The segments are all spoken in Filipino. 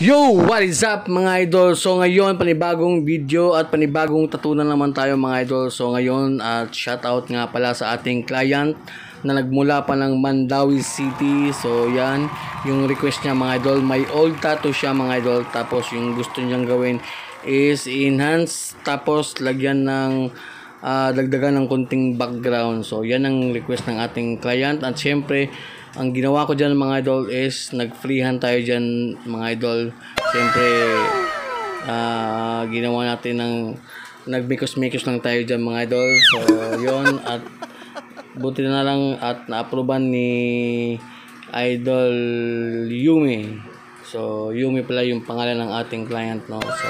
Yo! What is up mga idol? So ngayon panibagong video at panibagong tatunan naman tayo mga idol. So ngayon at shoutout nga pala sa ating client na nagmula pa ng Mandawi City. So yan yung request niya mga idol. May old tattoo siya mga idol. Tapos yung gusto niyang gawin is enhance. Tapos lagyan ng dagdagan ng konting background. So yan ang request ng ating client. At syempre ang ginawa ko dyan mga idol is nag-freehand tayo dyan mga idol. Siyempre ginawa natin ng nagmikos-mikos lang tayo dyan mga idol. So yun, at buti na lang at na-approvean ni Idol Yumi. So Yumi pala yung pangalan ng ating client, no. So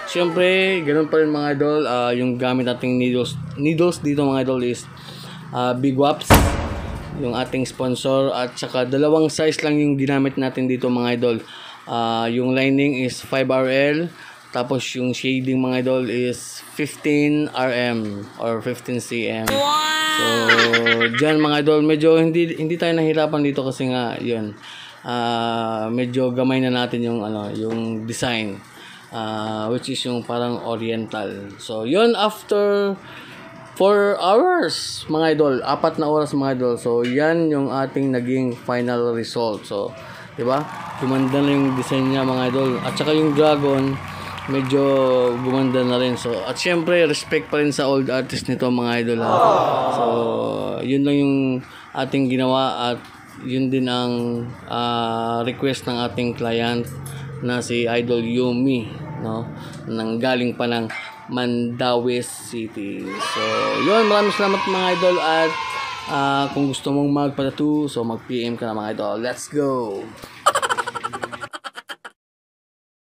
siyempre ganun pa rin mga idol. Yung gamit nating needles dito mga idol is Big Waps, yung ating sponsor, at saka dalawang size lang yung ginamit natin dito mga idol. Yung lining is 5RL, tapos yung shading mga idol is 15RM or 15cm. So dyan mga idol, medyo hindi tayo nahirapan dito kasi nga yun, medyo gamay na natin yung yung design, which is yung parang oriental. So yun, after 4 hours mga idol, 4 na oras mga idol. So yan yung ating naging final result. So di ba, gumanda na yung design niya mga idol, at saka yung dragon medyo gumanda na rin. So at syempre respect pa rin sa old artist nito mga idol, ha? So yun lang yung ating ginawa, at yun din ang request ng ating client na si Idol Yumi, no, nang galing pa ng Mandawi City. So yun, maraming salamat mga idol. At kung gusto mong magpa-tattoo, so mag-PM ka na mga idol. Let's go!